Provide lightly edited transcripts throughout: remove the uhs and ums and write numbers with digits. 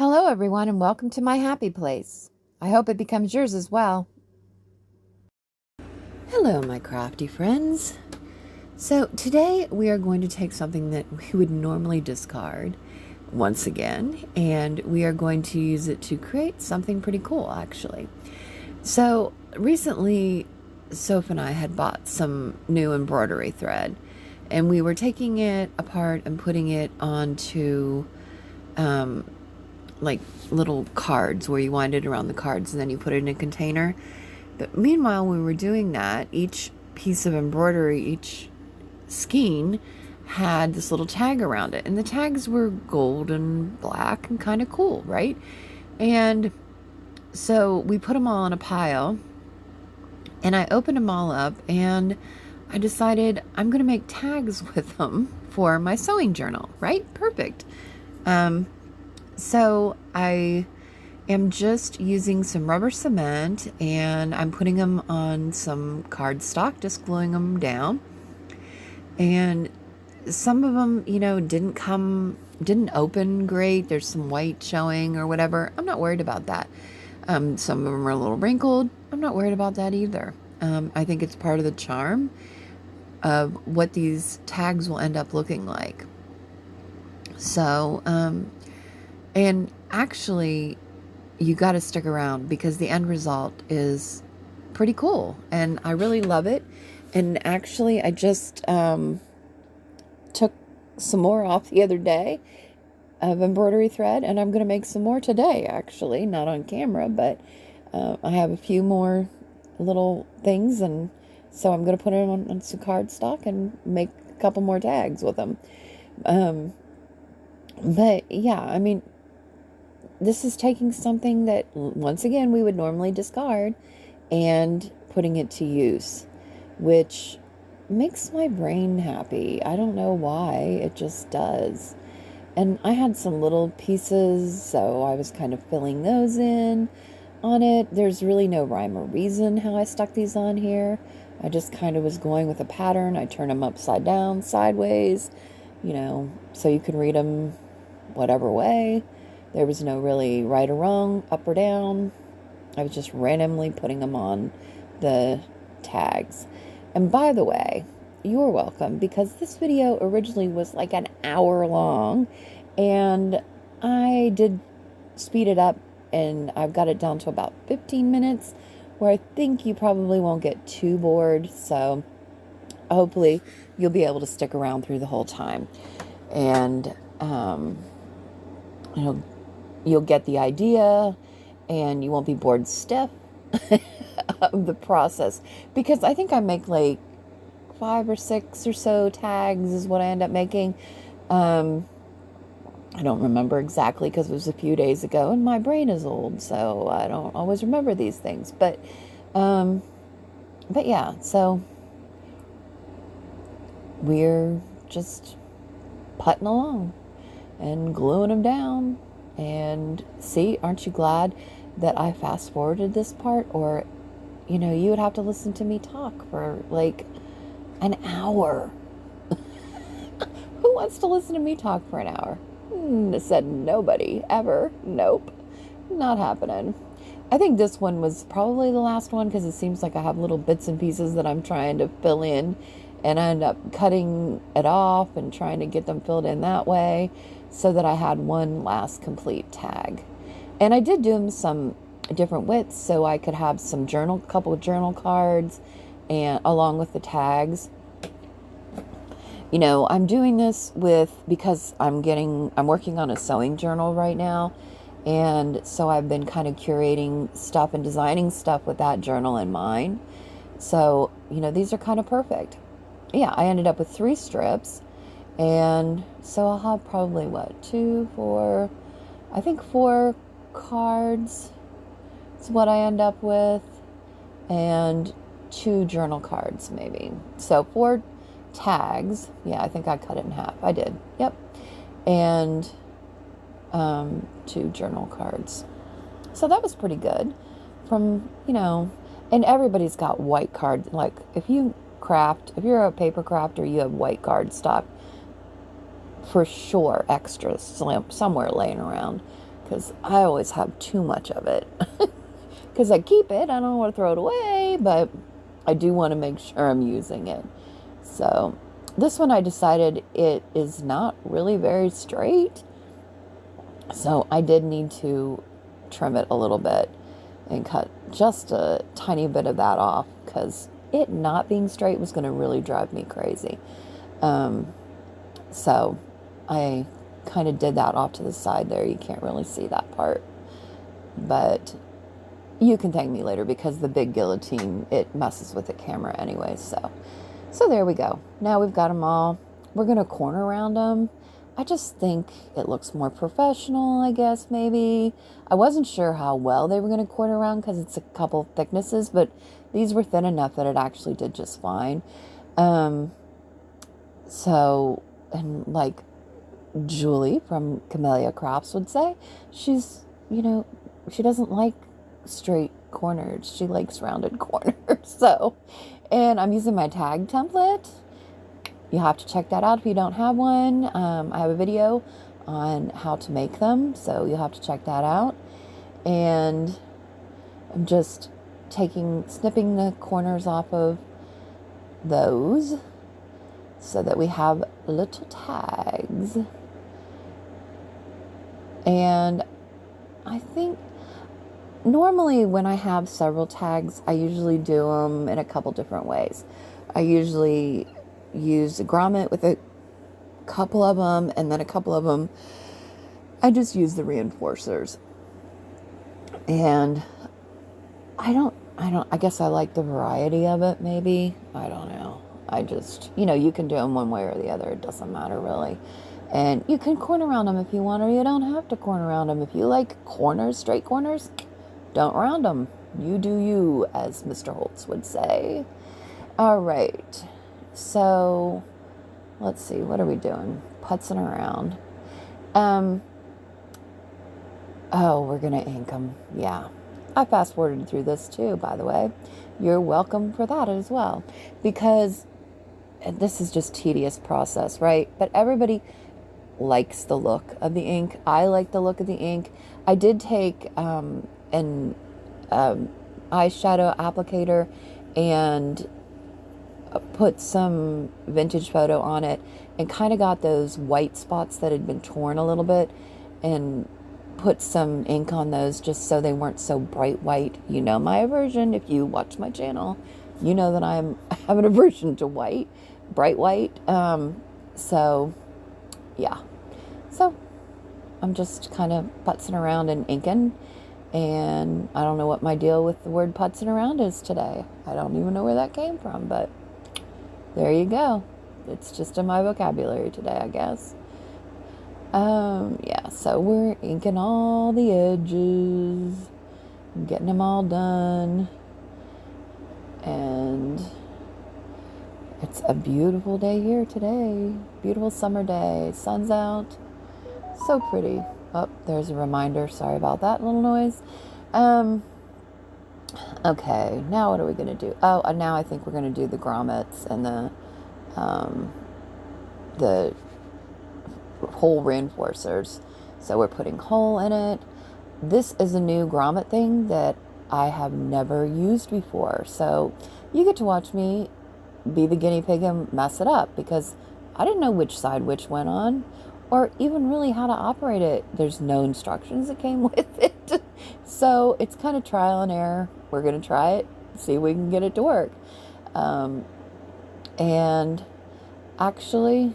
Hello, everyone, and welcome to my happy place. I hope it becomes yours as well. Hello, my crafty friends. So, today we are going to take something that we would normally discard once again, and we are going to use it to create something pretty cool, actually. So, recently, Soph and I had bought some new embroidery thread, and we were taking it apart and putting it onto like little cards where you wind it around the cards and then you put it in a container. But meanwhile, when we were doing that, each piece of embroidery, each skein had this little tag around it. And the tags were gold and black and kind of cool, right? And so we put them all in a pile and I opened them all up and I decided I'm going to make tags with them for my sewing journal, right? Perfect. So I am just using some rubber cement and I'm putting them on some cardstock, just gluing them down. And some of them, didn't open great. There's some white showing or whatever. I'm not worried about that. Some of them are a little wrinkled. I'm not worried about that either. I think it's part of the charm of what these tags will end up looking like. So, and actually, you got to stick around because the end result is pretty cool and I really love it. And actually, I just took some more off the other day of embroidery thread, and I'm going to make some more today, actually, not on camera, but I have a few more little things, and so I'm going to put them on some cardstock and make a couple more tags with them. But yeah, I mean, this is taking something that, once again, we would normally discard and putting it to use, which makes my brain happy. I don't know why, it just does. And I had some little pieces, so I was kind of filling those in on it. There's really no rhyme or reason how I stuck these on here. I just kind of was going with a pattern. I turned them upside down, sideways, so you could read them whatever way. There was no really right or wrong, up or down. I was just randomly putting them on the tags. And by the way, you're welcome, because this video originally was like an hour long and I did speed it up and I've got it down to about 15 minutes where I think you probably won't get too bored. So hopefully you'll be able to stick around through the whole time and, you'll get the idea and you won't be bored stiff of the process, because I think I make like 5 or 6 or so tags is what I end up making. I don't remember exactly because it was a few days ago and my brain is old, so I don't always remember these things. But yeah, so we're just putting along and gluing them down. And see, aren't you glad that I fast forwarded this part? Or, you would have to listen to me talk for like an hour. Who wants to listen to me talk for an hour? Said nobody, ever. Nope, not happening. I think this one was probably the last one because it seems like I have little bits and pieces that I'm trying to fill in, and I end up cutting it off and trying to get them filled in that way so that I had one last complete tag. And I did do them some different widths so I could have some couple of journal cards and along with the tags. I'm doing this because I'm working on a sewing journal right now. And so I've been kind of curating stuff and designing stuff with that journal in mind. So, these are kind of perfect. Yeah, I ended up with 3 strips. And so I'll have probably 4 cards is what I end up with. And 2 journal cards maybe. So 4 tags. Yeah, I think I cut it in half. I did. Yep. And 2 journal cards. So that was pretty good. And everybody's got white cards. Like if you're a paper crafter, you have white cardstock for sure, extras somewhere laying around, because I always have too much of it. Because I keep it, I don't want to throw it away, but I do want to make sure I'm using it. So this one I decided it is not really very straight. So I did need to trim it a little bit and cut just a tiny bit of that off because it not being straight was going to really drive me crazy. So I kind of did that off to the side there. You can't really see that part. But you can thank me later because the big guillotine, it messes with the camera anyway. So there we go. Now we've got them all. We're going to corner round them. I just think it looks more professional, I guess, maybe. I wasn't sure how well they were going to corner around because it's a couple thicknesses, but these were thin enough that it actually did just fine. So, and like Julie from Camellia Crops would say, she's, she doesn't like straight corners. She likes rounded corners. So, and I'm using my tag template. You have to check that out if you don't have one. I have a video on how to make them, so you'll have to check that out. And I'm just snipping the corners off of those so that we have little tags. And I think normally when I have several tags, I usually do them in a couple different ways. I usually use a grommet with a couple of them, and then a couple of them I just use the reinforcers. And I guess I like the variety of it, maybe. I don't know. I just, you can do them one way or the other. It doesn't matter really. And you can corner round them if you want, or you don't have to corner round them. If you like corners, straight corners, don't round them. You do you, as Mr. Holtz would say. All right. So, let's see. What are we doing? Putzing around. We're going to ink them. Yeah. I fast forwarded through this too, by the way. You're welcome for that as well. Because this is just tedious process, right? But everybody likes the look of the ink. I like the look of the ink. I did take an eyeshadow applicator and put some vintage photo on it and kind of got those white spots that had been torn a little bit and put some ink on those just so they weren't so bright white. You know my aversion. If you watch my channel, you know that I have an aversion to white, bright white. So yeah. So I'm just kind of putzing around and inking. And I don't know what my deal with the word putzing around is today. I don't even know where that came from, but there you go. It's just in my vocabulary today, I guess. Yeah, so we're inking all the edges, getting them all done. And it's a beautiful day here today. Beautiful summer day. Sun's out. So pretty. Oh, there's a reminder. Sorry about that little noise. Okay, now what are we going to do? Oh, now I think we're going to do the grommets and the hole reinforcers. So we're putting hole in it. This is a new grommet thing that I have never used before. So you get to watch me be the guinea pig and mess it up because I didn't know which side which went on or even really how to operate it. There's no instructions that came with it. So it's kind of trial and error. We're going to try it, see if we can get it to work. And actually,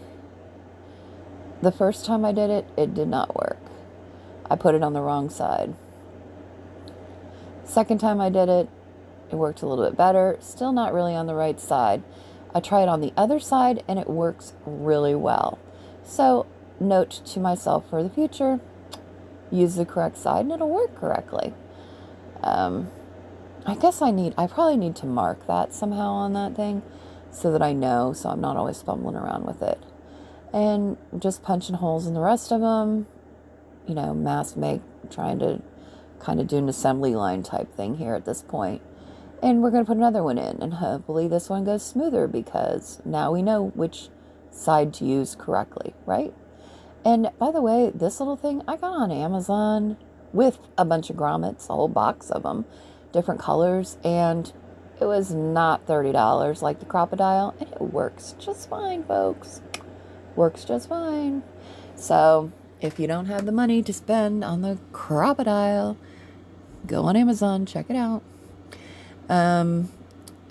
the first time I did it, it did not work. I put it on the wrong side. Second time I did it, it worked a little bit better. Still not really on the right side. I tried on the other side and it works really well. So, note to myself for the future, use the correct side and it'll work correctly. I guess I probably need to mark that somehow on that thing so that I know, so I'm not always fumbling around with it. And just punching holes in the rest of them, mass make, trying to kind of do an assembly line type thing here at this point. And we're going to put another one in, and hopefully this one goes smoother because now we know which side to use correctly, right? And by the way, this little thing I got on Amazon with a bunch of grommets, a whole box of them, different colors, and it was not $30 like the Crocodile, and it works just fine, folks. Works just fine. So if you don't have the money to spend on the Crocodile, go on Amazon, check it out.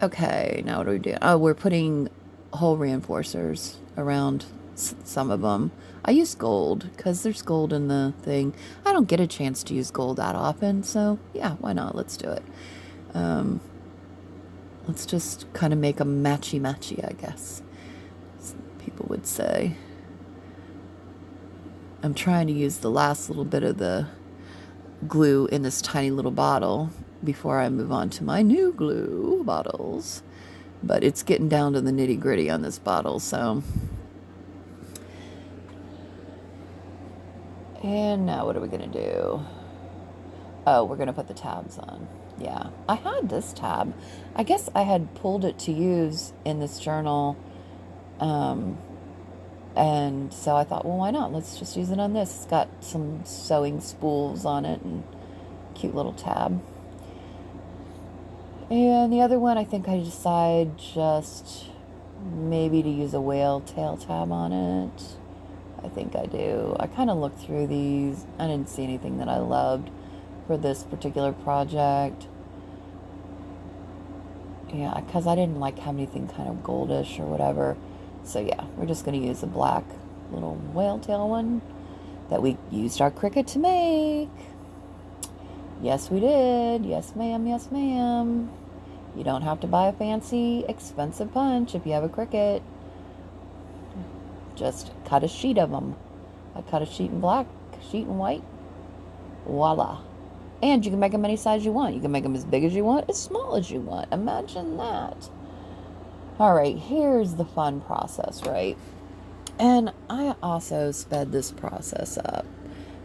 Okay, now what are we doing? Oh, we're putting hole reinforcers around some of them. I use gold because there's gold in the thing. I don't get a chance to use gold that often, so yeah, why not? Let's do it. Let's just kind of make a matchy-matchy, I guess, people would say. I'm trying to use the last little bit of the glue in this tiny little bottle before I move on to my new glue bottles. But it's getting down to the nitty-gritty on this bottle, so. And now what are we going to do? Oh, we're going to put the tabs on. Yeah, I had this tab. I guess I had pulled it to use in this journal. And so I thought, well, why not? Let's just use it on this. It's got some sewing spools on it and cute little tab. And the other one, I think I decide just maybe to use a whale tail tab on it. I think I do. I kind of looked through these. I didn't see anything that I loved for this particular project. Yeah, because I didn't like have anything kind of goldish or whatever. So yeah, we're just going to use a black little whale tail one that we used our Cricut to make. Yes, we did. Yes, ma'am. Yes, ma'am. You don't have to buy a fancy, expensive punch if you have a Cricut. Just cut a sheet of them. I cut a sheet in black, a sheet in white. Voila. And you can make them any size you want. You can make them as big as you want, as small as you want. Imagine that. All right, here's the fun process, right? And I also sped this process up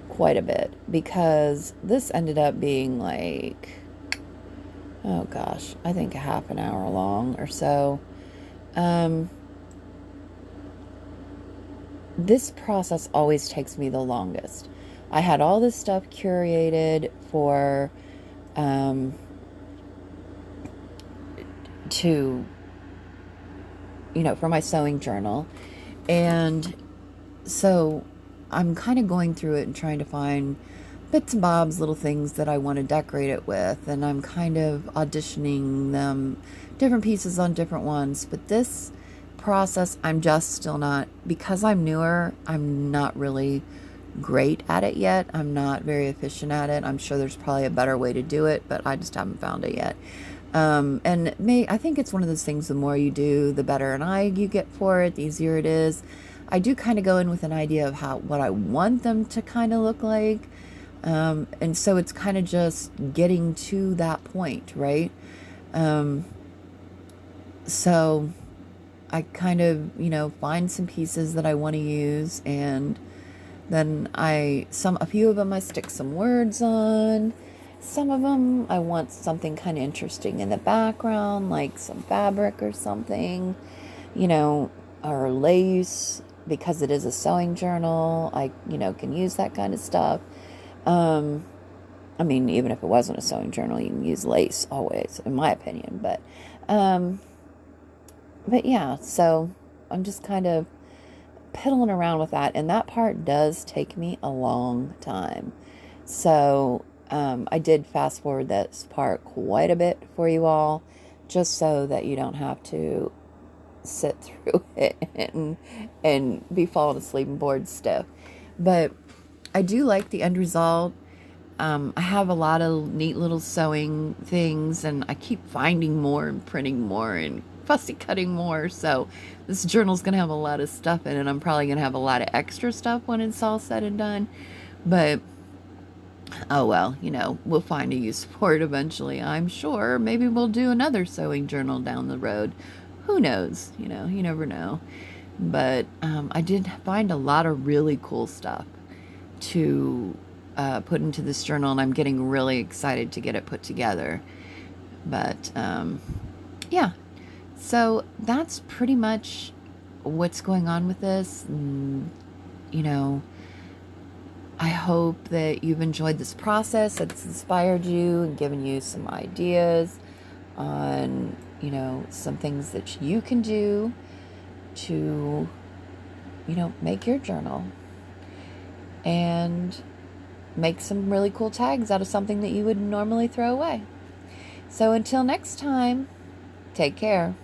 quite a bit because this ended up being like, oh gosh, I think a half an hour long or so. This process always takes me the longest. I had all this stuff curated for for my sewing journal. And so I'm kind of going through it and trying to find bits and bobs, little things that I want to decorate it with. And I'm kind of auditioning them, different pieces on different ones. But this process, I'm just still not, because I'm newer, I'm not really great at it yet. I'm not very efficient at it. I'm sure there's probably a better way to do it, but I just haven't found it yet. I think it's one of those things, the more you do, the better an eye you get for it, the easier it is. I do kind of go in with an idea of what I want them to kind of look like. And so it's kind of just getting to that point, right? So I kind of, find some pieces that I want to use, and then a few of them I stick some words on. Some of them I want something kind of interesting in the background, like some fabric or something, or lace, because it is a sewing journal. I, can use that kind of stuff. Even if it wasn't a sewing journal, you can use lace always, in my opinion. But yeah, so I'm just kind of piddling around with that, and that part does take me a long time. So I did fast forward this part quite a bit for you all, just so that you don't have to sit through it and be falling asleep and bored stiff. But I do like the end result. I have a lot of neat little sewing things, and I keep finding more and printing more and fussy cutting more. So this journal's going to have a lot of stuff in it. I'm probably going to have a lot of extra stuff when it's all said and done. But, oh well, we'll find a use for it eventually, I'm sure. Maybe we'll do another sewing journal down the road. Who knows? You never know. But I did find a lot of really cool stuff to put into this journal, and I'm getting really excited to get it put together. But yeah, so that's pretty much what's going on with this. I hope that you've enjoyed this process, that it's inspired you and given you some ideas on, some things that you can do to, make your journal and make some really cool tags out of something that you would normally throw away. So until next time, take care.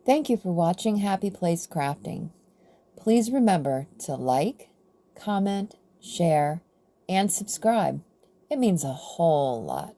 Thank you for watching Happy Place Crafting. Please remember to like, comment, share, and subscribe. It means a whole lot.